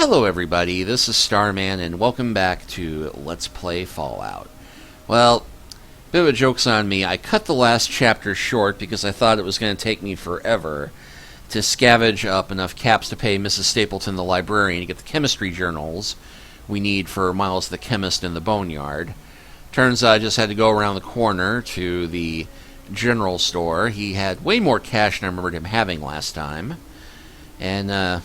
Hello everybody, this is Starman, and welcome back to Let's Play Fallout. Well, bit of a joke's on me. I cut the last chapter short because I thought it was going to take me forever to scavenge up enough caps to pay Mrs. Stapleton, the librarian, to get the chemistry journals we need for Miles the Chemist in the boneyard. Turns out I just had to go around the corner to the general store. He had way more cash than I remembered him having last time. And,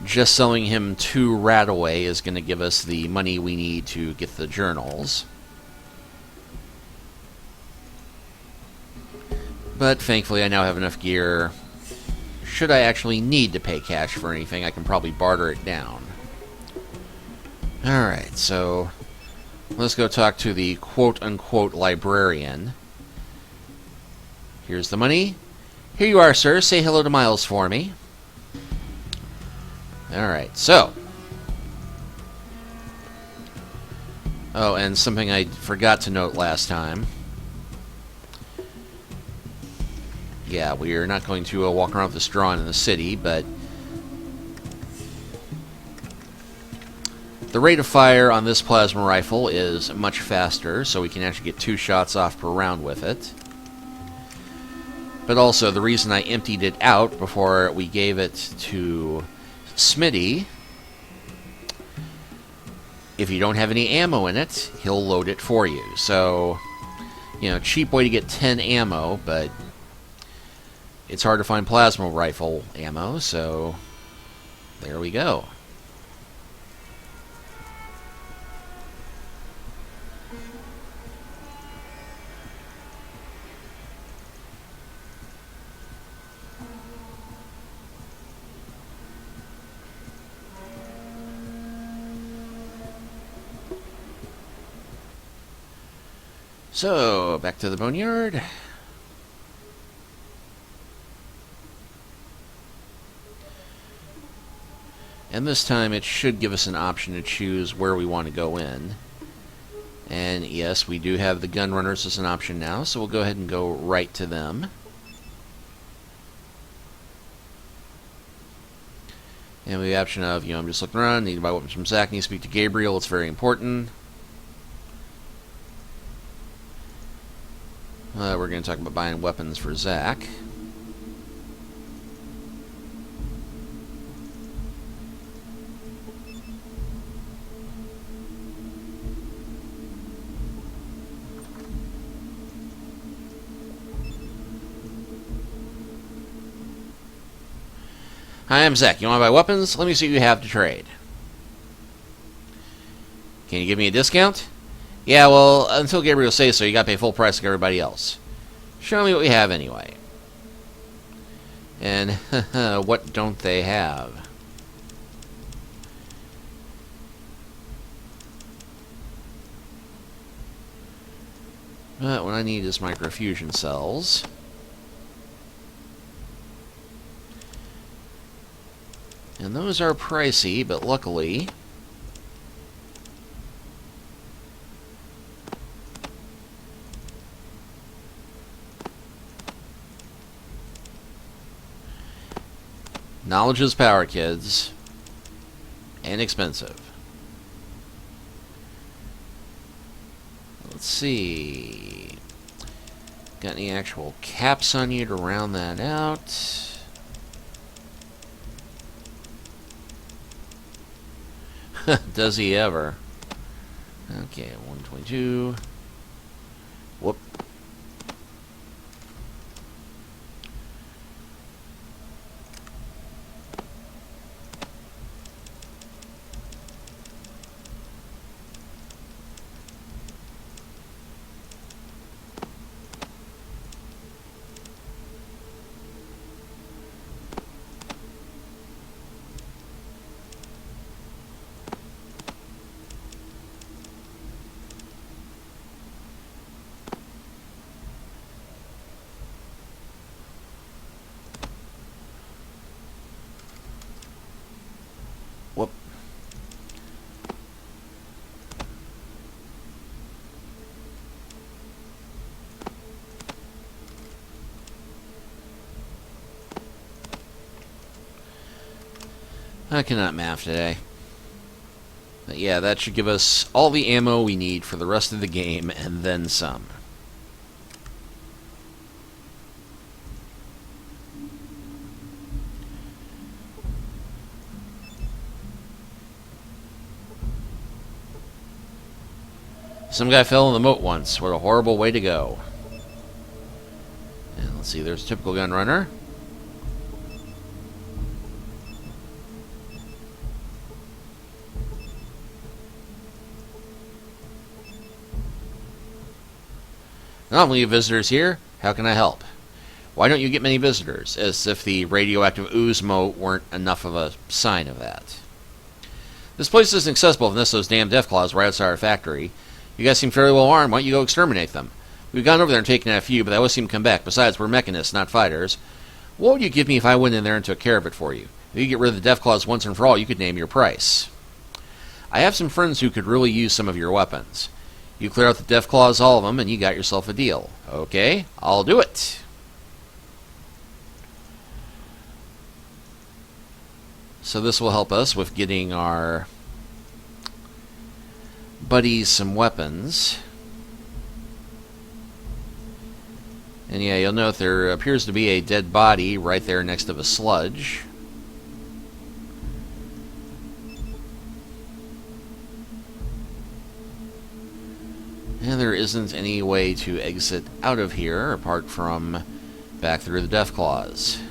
just selling him 2 Rataway is going to give us the money we need to get the journals. But thankfully I now have enough gear. Should I actually need to pay cash for anything, I can probably barter it down. Alright, so let's go talk to the quote-unquote librarian. Here's the money. Here you are, sir. Say hello to Miles for me. Alright, so. Oh, and something I forgot to note last time. Yeah, we are not going to walk around with the straw in the city, but the rate of fire on this plasma rifle is much faster, so we can actually get 2 shots off per round with it. But also, the reason I emptied it out before we gave it to Smitty, if you don't have any ammo in it, he'll load it for you. So, you know, cheap way to get 10 ammo, but it's hard to find plasma rifle ammo, so there we go. So, back to the boneyard. And this time it should give us an option to choose where we want to go in. And yes, we do have the gun runners as an option now, so we'll go ahead and go right to them. And we have the option of, you know, I'm just looking around, need to buy weapons from Zach, need to speak to Gabriel, it's very important. We're going to talk about buying weapons for Zach. Hi, I'm Zach. You want to buy weapons? Let me see what you have to trade. Can you give me a discount? Yeah, well, until Gabriel says so, you gotta pay full price like everybody else. Show me what we have anyway. And, what don't they have? But what I need is microfusion cells. And those are pricey, but luckily knowledge is power, kids. And expensive. Let's see. Got any actual caps on you to round that out? Does he ever? Okay, 122. Whoop. Whoop. I cannot math today. But yeah, that should give us all the ammo we need for the rest of the game, and then some. Some guy fell in the moat once. What a horrible way to go. And let's see, there's a typical gun runner. Not only visitors here, how can I help? Why don't you get many visitors? As if the radioactive ooze moat weren't enough of a sign of that. This place isn't accessible unless those damn Deathclaws right outside our factory. You guys seem fairly well armed. Why don't you go exterminate them? We've gone over there and taken out a few, but they always seem to come back. Besides, we're mechanists, not fighters. What would you give me if I went in there and took care of it for you? If you get rid of the Deathclaws once and for all, you could name your price. I have some friends who could really use some of your weapons. You clear out the Deathclaws, all of them, and you got yourself a deal. Okay, I'll do it. So this will help us with getting our buddies some weapons. And yeah, you'll note there appears to be a dead body right there next to a sludge. And there isn't any way to exit out of here apart from back through the Deathclaws.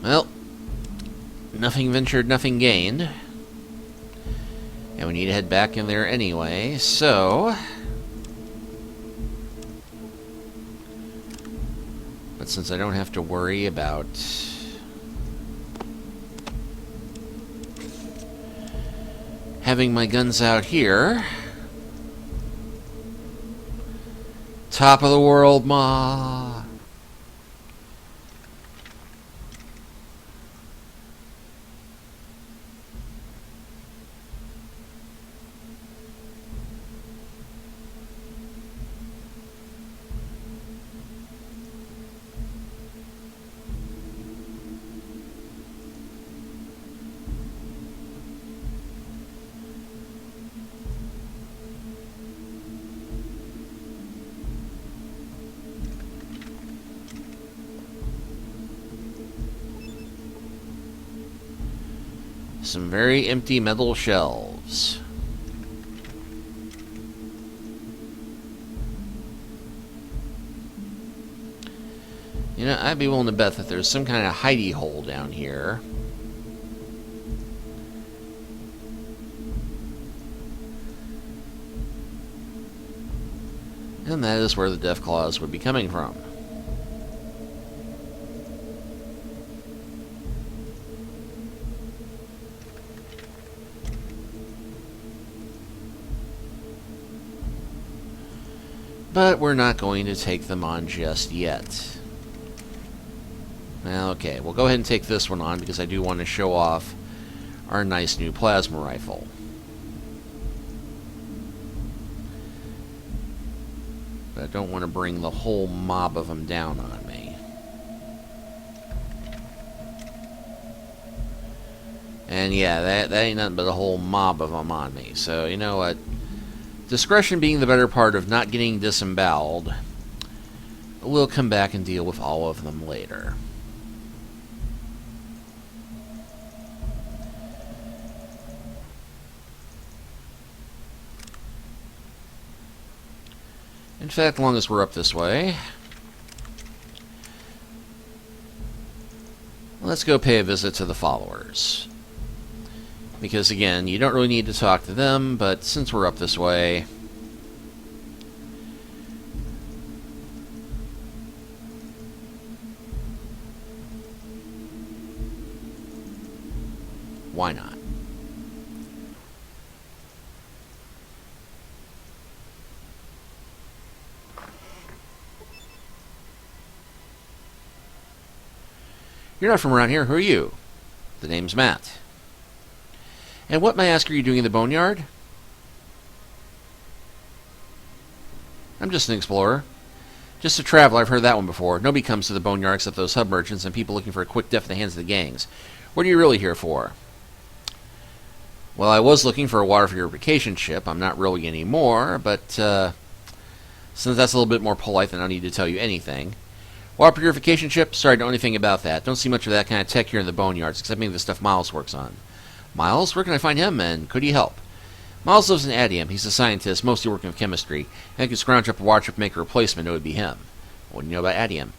Well, nothing ventured, nothing gained. And we need to head back in there anyway, so... But since I don't have to worry about having my guns out here... Top of the world, ma! Some very empty metal shelves. You know, I'd be willing to bet that there's some kind of hidey hole down here. And that is where the Deathclaws would be coming from. But we're not going to take them on just yet. Well, okay, we'll go ahead and take this one on because I do want to show off our nice new plasma rifle. But I don't want to bring the whole mob of them down on me. And yeah, that ain't nothing but a whole mob of them on me. So, you know what? Discretion being the better part of not getting disemboweled, we'll come back and deal with all of them later. In fact, as long as we're up this way, let's go pay a visit to the followers. Because, again, you don't really need to talk to them, but since we're up this way... why not? You're not from around here. Who are you? The name's Matt. And what, may I ask, are you doing in the boneyard? I'm just an explorer. Just a traveler, I've heard that one before. Nobody comes to the Boneyard except those hub merchants and people looking for a quick death at the hands of the gangs. What are you really here for? Well, I was looking for a water purification ship. I'm not really anymore, but since that's a little bit more polite, then I don't need to tell you anything. Water purification ship? Sorry, I don't know anything about that. Don't see much of that kind of tech here in the Boneyards, except maybe the stuff Miles works on. Miles? Where can I find him, and could he help? Miles lives in Adium. He's a scientist, mostly working with chemistry, and could scrounge up a water chip, make a replacement, it would be him. What do you know about Adium?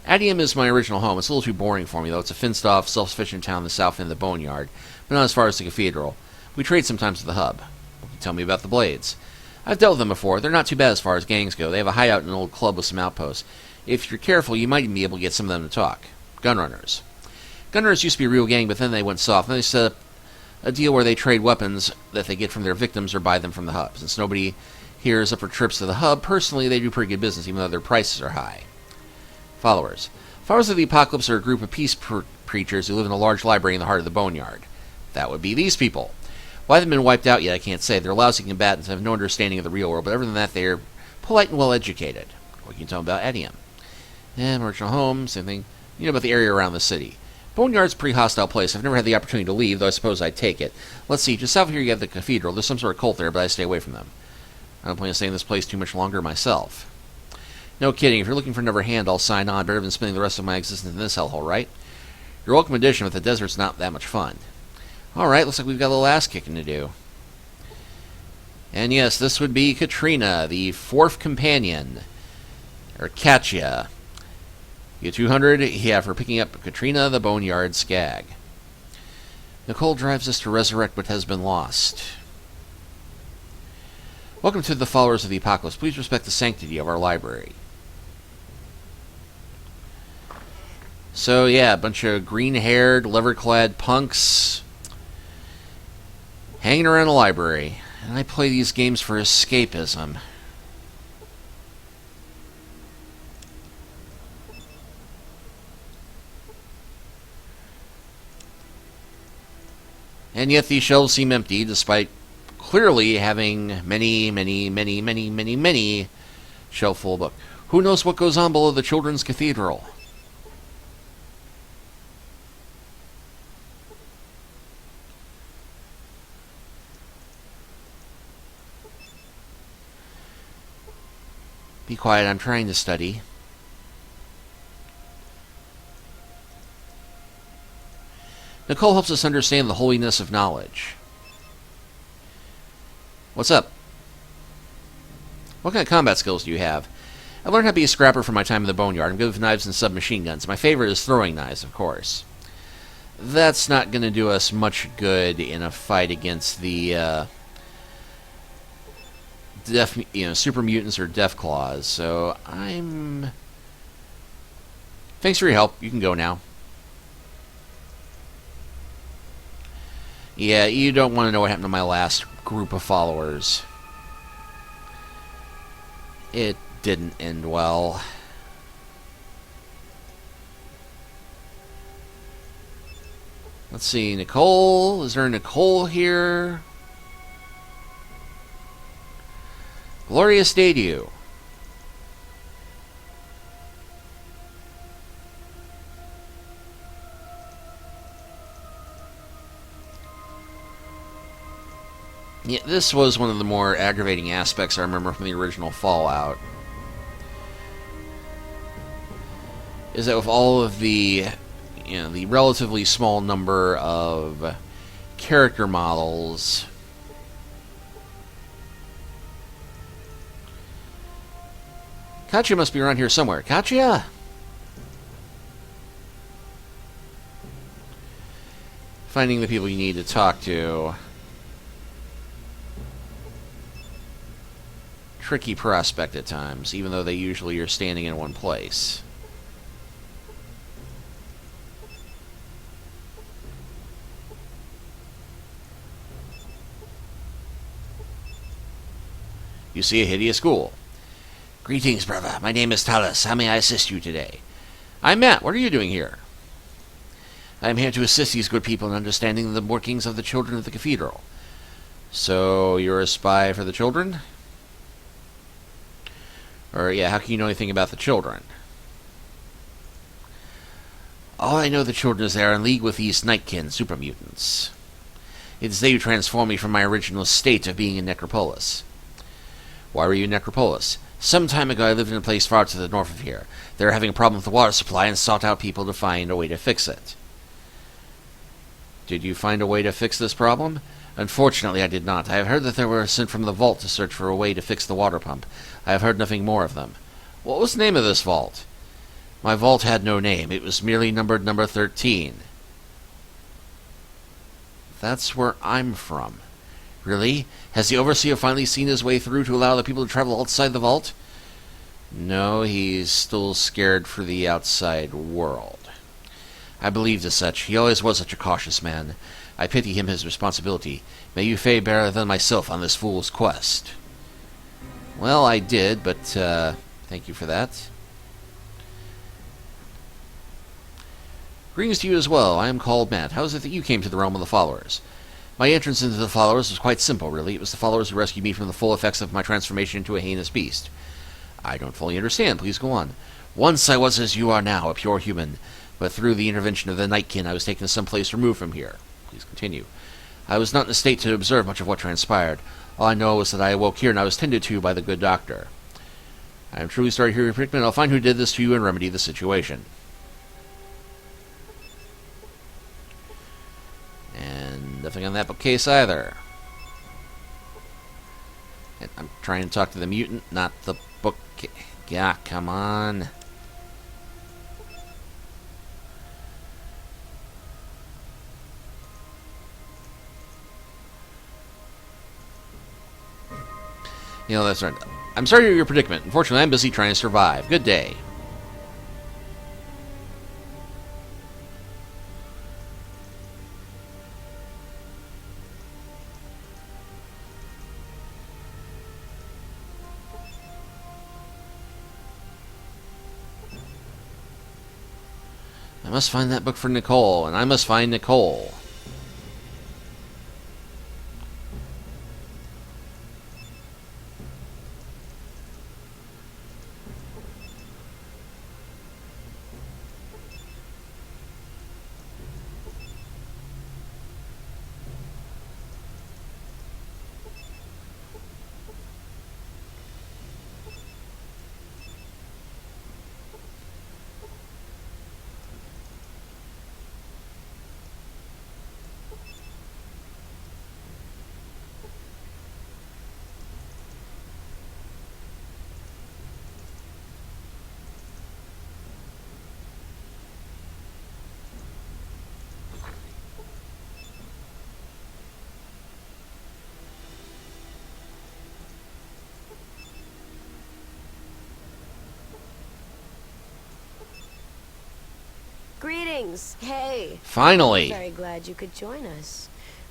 Adium is my original home. It's a little too boring for me, though. It's a fenced-off, self-sufficient town in the south end of the Boneyard, but not as far as the cathedral. We trade sometimes at the hub. What can you tell me about the Blades? I've dealt with them before. They're not too bad as far as gangs go. They have a hideout in an old club with some outposts. If you're careful, you might even be able to get some of them to talk. Gunrunners. Gunrunners used to be a real gang, but then they went soft. Then they set up a deal where they trade weapons that they get from their victims or buy them from the hub. Since nobody here is up for trips to the hub, personally, they do pretty good business, even though their prices are high. Followers. Followers of the Apocalypse are a group of peace preachers who live in a large library in the heart of the Boneyard. That would be these people. Why they've been wiped out yet, I can't say. They're lousy combatants and have no understanding of the real world, but other than that, they're polite and well-educated. What can you tell them about Adium? Original home, same thing. You know about the area around the city. Boneyard's a pretty hostile place. I've never had the opportunity to leave, though I suppose I'd take it. Let's see, just south of here you have the cathedral. There's some sort of cult there, but I stay away from them. I don't plan on staying in this place too much longer myself. No kidding, if you're looking for another hand, I'll sign on. Better than spending the rest of my existence in this hellhole, right? You're welcome addition, but the desert's not that much fun. Alright, looks like we've got a little ass-kicking to do. And yes, this would be Katrina, the fourth companion. Or Katya. You 200, yeah, for picking up Katrina the Boneyard Skag. Nicole drives us to resurrect what has been lost. Welcome to the followers of the Apocalypse. Please respect the sanctity of our library. So, yeah, a bunch of green-haired, leather-clad punks hanging around a library. And I play these games for escapism. And yet these shelves seem empty, despite clearly having many shelf full of books. Who knows what goes on below the Children's Cathedral? Be quiet, I'm trying to study. Nicole helps us understand the holiness of knowledge. What's up? What kind of combat skills do you have? I learned how to be a scrapper from my time in the Boneyard. I'm good with knives and submachine guns. My favorite is throwing knives, of course. That's not going to do us much good in a fight against the super mutants or death claws. So thanks for your help. You can go now. Yeah, you don't want to know what happened to my last group of followers. It didn't end well. Let's see, Nicole. Is there a Nicole here? Glorious day to you. Yeah, this was one of the more aggravating aspects I remember from the original Fallout. Is that with all of the relatively small number of character models, Katya must be around here somewhere. Katya? Finding the people you need to talk to. Tricky prospect at times, even though they usually are standing in one place. You see a hideous ghoul. Greetings, brother. My name is Talos. How may I assist you today? I'm Matt. What are you doing here? I am here to assist these good people in understanding the workings of the children of the cathedral. So, you're a spy for the children? Or, yeah, how can you know anything about the children? All I know the children is they are in league with these Nightkin super mutants. It is they who transformed me from my original state of being in Necropolis. Why were you in Necropolis? Some time ago I lived in a place far to the north of here. They were having a problem with the water supply and sought out people to find a way to fix it. Did you find a way to fix this problem? Unfortunately, I did not. I have heard that they were sent from the vault to search for a way to fix the water pump. I have heard nothing more of them. What was the name of this vault? My vault had no name. It was merely numbered number 13. That's where I'm from. Really? Has the Overseer finally seen his way through to allow the people to travel outside the vault? No, he's still scared for the outside world. I believed as such. He always was such a cautious man. I pity him his responsibility. May you fare better than myself on this fool's quest. Well, I did, but, thank you for that. Greetings to you as well. I am called Matt. How is it that you came to the realm of the Followers? My entrance into the Followers was quite simple, really. It was the Followers who rescued me from the full effects of my transformation into a heinous beast. I don't fully understand. Please go on. Once I was as you are now, a pure human, but through the intervention of the Nightkin, I was taken to some place removed from here. Please continue. I was not in a state to observe much of what transpired. All I know was that I awoke here and I was tended to by the good doctor. I am truly sorry to hear your predicament. I'll find who did this to you and remedy the situation. And nothing on that bookcase either. And I'm trying to talk to the mutant, not the book. Yeah, come on. You know, that's right. I'm sorry to hear your predicament. Unfortunately, I'm busy trying to survive. Good day. I must find that book for Nicole, and I must find Nicole. Greetings. Hey. Finally. Very glad you could join us.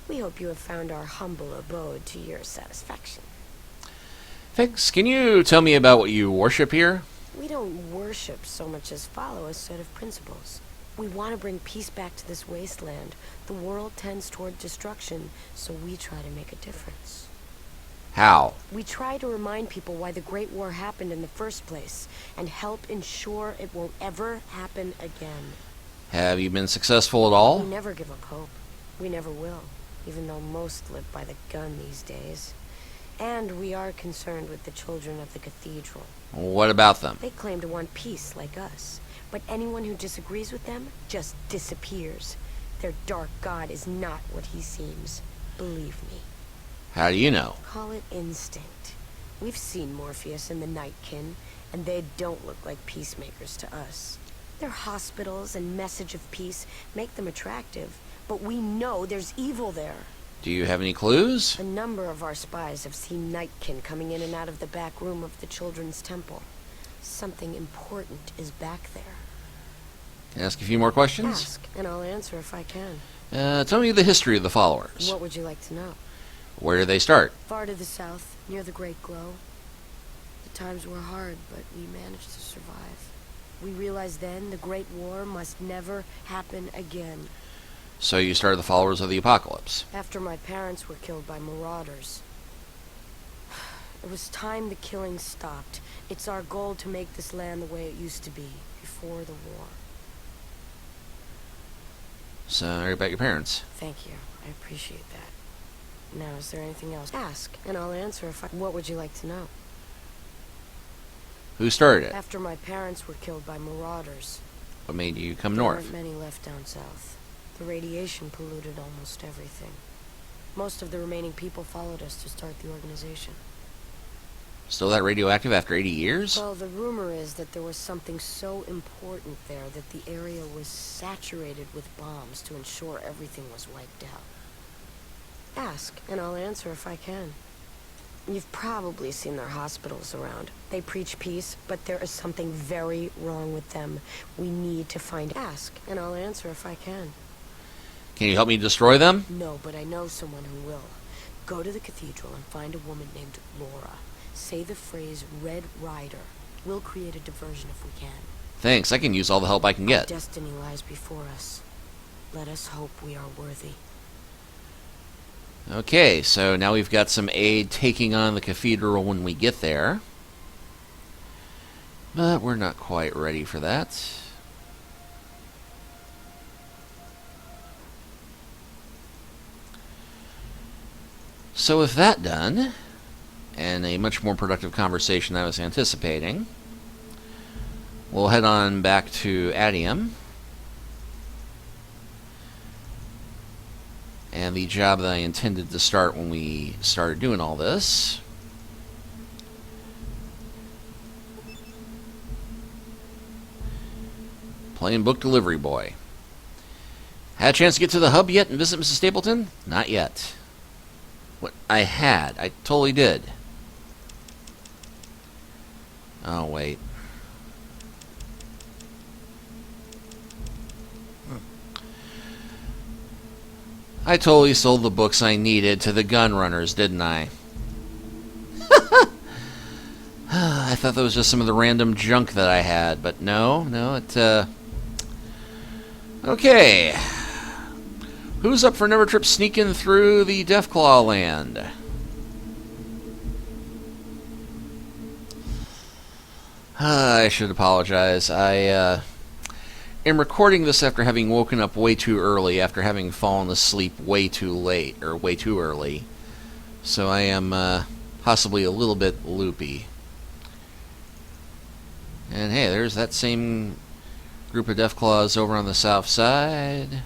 We hope you have found our humble abode to your satisfaction. Thanks. Can you tell me about what you worship here? We don't worship so much as follow a set of principles. We want to bring peace back to this wasteland. The world tends toward destruction, so we try to make a difference. How? We try to remind people why the Great War happened in the first place, and help ensure it won't ever happen again. Have you been successful at all? We never give up hope. We never will, even though most live by the gun these days. And we are concerned with the children of the cathedral. What about them? They claim to want peace like us, but anyone who disagrees with them just disappears. Their dark god is not what he seems. Believe me. How do you know? Call it instinct. We've seen Morpheus and the Nightkin, and they don't look like peacemakers to us. Their hospitals and message of peace make them attractive, but we know there's evil there. Do you have any clues? A number of our spies have seen Nightkin coming in and out of the back room of the Children's Temple. Something important is back there. Can I ask a few more questions? Ask, and I'll answer if I can. Tell me the history of the followers. What would you like to know? Where did they start? Far to the south, near the Great Glow. The times were hard, but we managed to survive. We realized then the Great War must never happen again. So you started the followers of the apocalypse. After my parents were killed by marauders. It was time the killing stopped. It's our goal to make this land the way it used to be, before the war. Sorry about your parents. Thank you. I appreciate that. Now, is there anything else? Ask, and I'll answer if I... What would you like to know? Who started it? After my parents were killed by marauders. What made you come There north? weren't many left down south. The radiation polluted almost everything. Most of the remaining people followed us to start the organization. Still that radioactive after 80 years? Well, the rumor is that there was something so important there that the area was saturated with bombs to ensure everything was wiped out. Ask, and I'll answer if I can. You've probably seen their hospitals around. They preach peace, but there is something very wrong with them. We need to find... Ask, and I'll answer if I can. Can you help me destroy them? No, but I know someone who will. Go to the cathedral and find a woman named Laura. Say the phrase Red Rider. We'll create a diversion if we can. Thanks, I can use all the help I can get. Destiny lies before us. Let us hope we are worthy. Okay, so now we've got some aid taking on the cathedral when we get there. But we're not quite ready for that. So with that done, and a much more productive conversation than I was anticipating, we'll head on back to Adium. And the job that I intended to start when we started doing all this. Plain book delivery boy. Had a chance to get to the hub yet and visit Mrs. Stapleton? Not yet. What? I totally did. Oh, wait. I totally sold the books I needed to the gun runners, didn't I? I thought that was just some of the random junk that I had, but no, it, Okay. Who's up for Never Trip sneaking through the Deathclaw land? I should apologize. I am recording this after having woken up way too early, after having fallen asleep way too late, or way too early. So I am possibly a little bit loopy. And hey, there's that same group of Deathclaws over on the south side.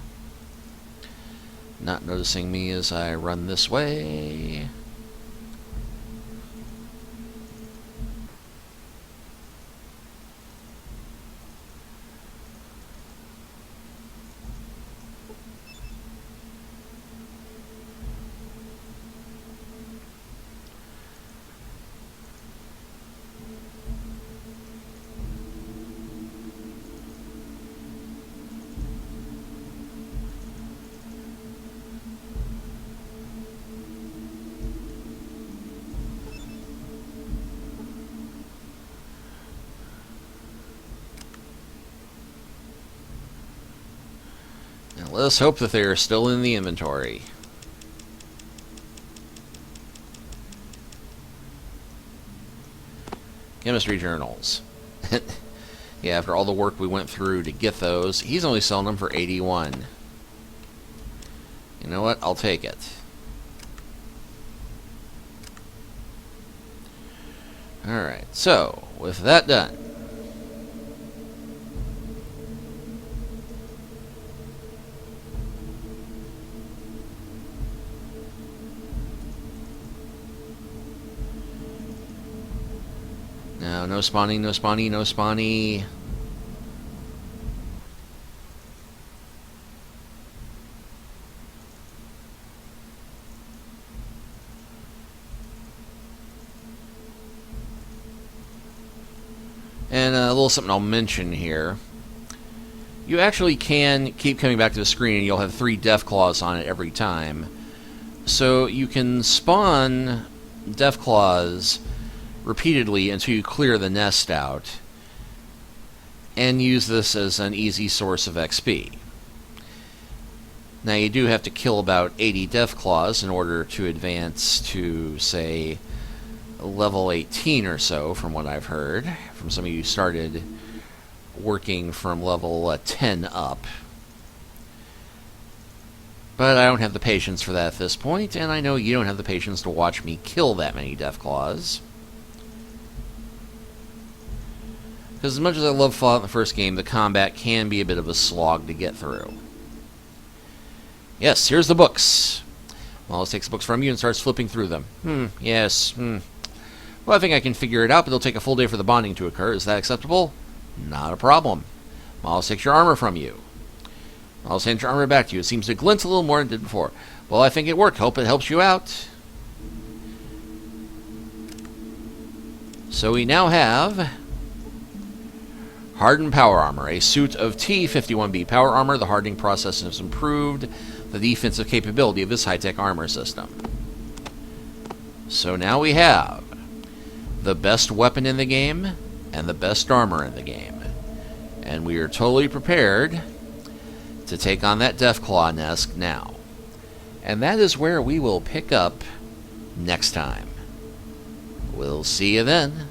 Not noticing me as I run this way. Now let's hope that they are still in the inventory. Chemistry journals. Yeah, after all the work we went through to get those, he's only selling them for 81. You know what? I'll take it. Alright, so, with that done, no spawning, no spawning, no spawning. And a little something I'll mention here. You actually can keep coming back to the screen and you'll have 3 Deathclaws on it every time. So you can spawn Deathclaws repeatedly until you clear the nest out, and use this as an easy source of XP. Now you do have to kill about 80 Deathclaws in order to advance to, say, level 18 or so, from what I've heard, from some of you who started working from level 10 up. But I don't have the patience for that at this point, and I know you don't have the patience to watch me kill that many Deathclaws. Because as much as I love Fallout in the first game, the combat can be a bit of a slog to get through. Yes, here's the books. Miles takes the books from you and starts flipping through them. Yes. Well, I think I can figure it out, but it'll take a full day for the bonding to occur. Is that acceptable? Not a problem. Miles takes your armor from you. Miles hands your armor back to you. It seems to glint a little more than it did before. Well, I think it worked. Hope it helps you out. So we now have hardened power armor, a suit of T-51B power armor. The hardening process has improved the defensive capability of this high-tech armor system. So now we have the best weapon in the game and the best armor in the game. And we are totally prepared to take on that Deathclaw nest now. And that is where we will pick up next time. We'll see you then.